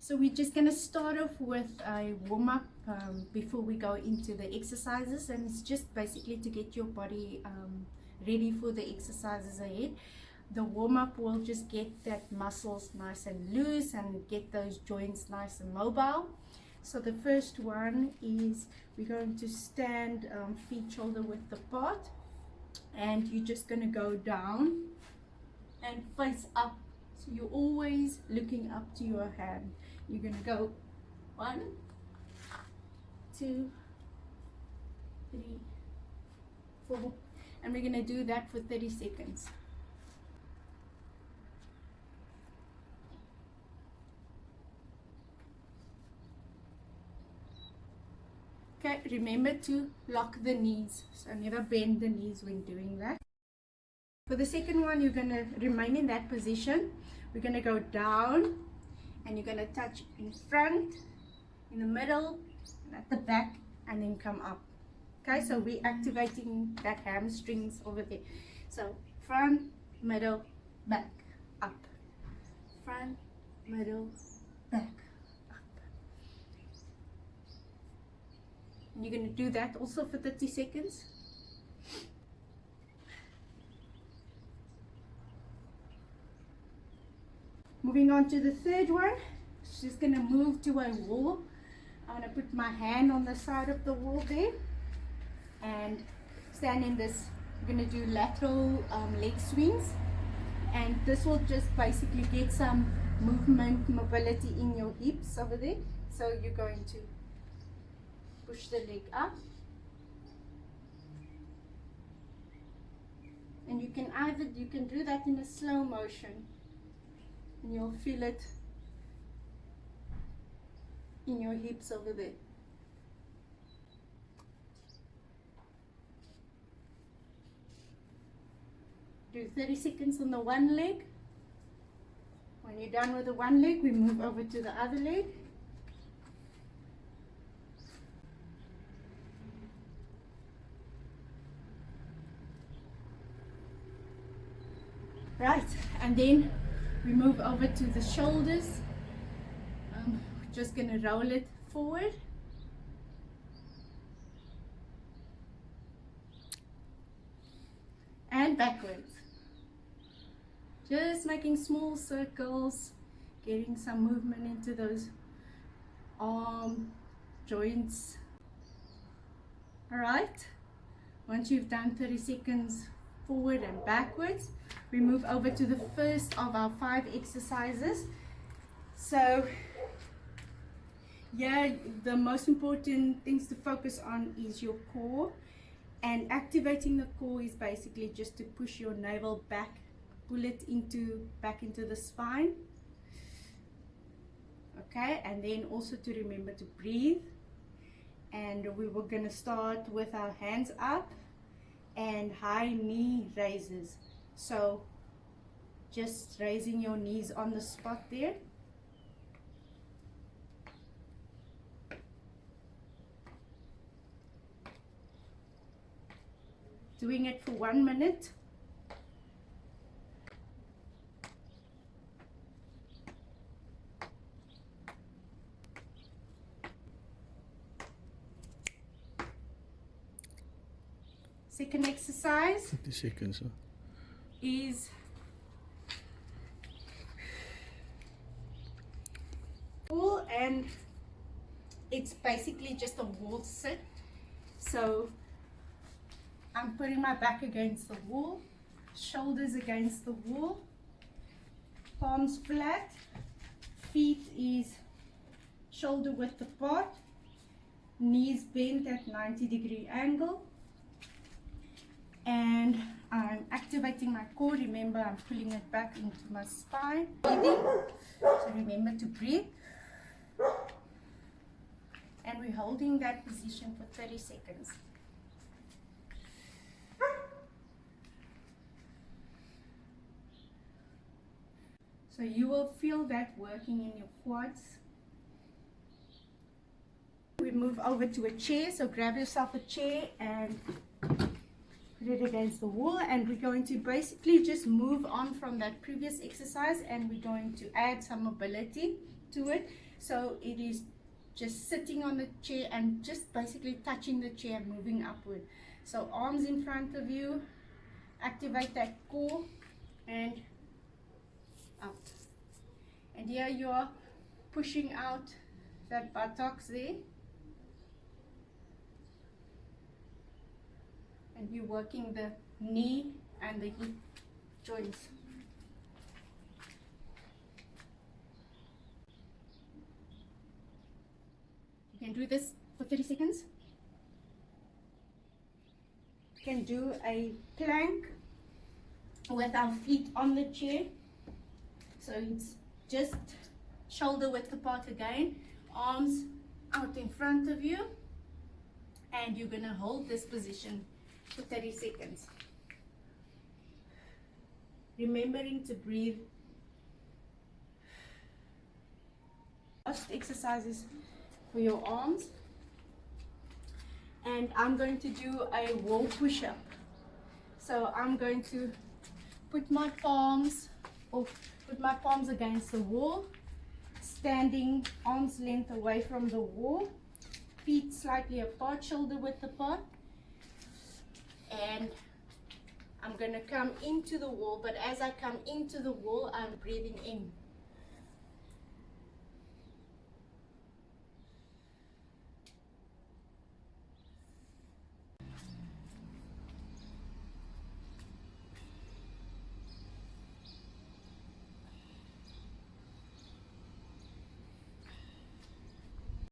So we're just going to start off with a warm-up before we go into the exercises, and it's just basically to get your body ready for the exercises ahead. The warm-up will just get that muscles nice and loose and get those joints nice and mobile. So the first one is we're going to stand feet shoulder width apart, and you're just going to go down and face up. So you're always looking up to your hand. You're going to go 1, 2, 3, 4, and we're going to do that for 30 seconds. Okay, remember to lock the knees, so never bend the knees when doing that. For the second one, you're going to remain in that position. We're going to go down, and you're going to touch in front, in the middle, and at the back, and then come up. Okay, so we're activating that hamstrings over there. So front, middle, back, up. Front, middle, back, up. And you're going to do that also for 30 seconds. Moving on to the third one, just going to move to a wall. I'm going to put my hand on the side of the wall there and stand in this. We're going to do lateral leg swings, and this will just basically get some movement, mobility in your hips over there. So you're going to push the leg up, and you can do that in a slow motion. And you'll feel it in your hips over there. Do 30 seconds on the one leg. When you're done with the one leg, we move over to the other leg. Right, and then we move over to the shoulders. We're just going to roll it forward. And backwards. Just making small circles, getting some movement into those arm joints. Alright, once you've done 30 seconds forward and backwards, we move over to the first of our 5 exercises. So yeah, the most important things to focus on is your core, and activating the core is basically just to push your navel back, pull it back into the spine. Okay, and then also to remember to breathe. And we were going to start with our hands up and high knee raises. So just raising your knees on the spot there. Doing it for 1 minute. Second exercise 50 seconds. Is wall, and it's basically just a wall sit. So I'm putting my back against the wall, shoulders against the wall, palms flat, feet is shoulder width apart, knees bent at 90-degree angle, and I'm activating my core. Remember, I'm pulling it back into my spine. Breathing. So remember to breathe. And we're holding that position for 30 seconds. So you will feel that working in your quads. We move over to a chair, so grab yourself a chair and put it against the wall, and we're going to basically just move on from that previous exercise, and we're going to add some mobility to it. So it is just sitting on the chair and just basically touching the chair, moving upward. So arms in front of you, activate that core and up. And here you are pushing out that buttocks there. And you're working the knee and the hip joints. You can do this for 30 seconds. You can do a plank with our feet on the chair. So it's just shoulder width apart again, arms out in front of you, and you're gonna hold this position for 30 seconds. Remembering to breathe. Last exercises for your arms. And I'm going to do a wall push-up. So I'm going to put my palms against the wall, standing arm's length away from the wall, feet slightly apart, shoulder width apart. And I'm going to come into the wall, but as I come into the wall, I'm breathing in.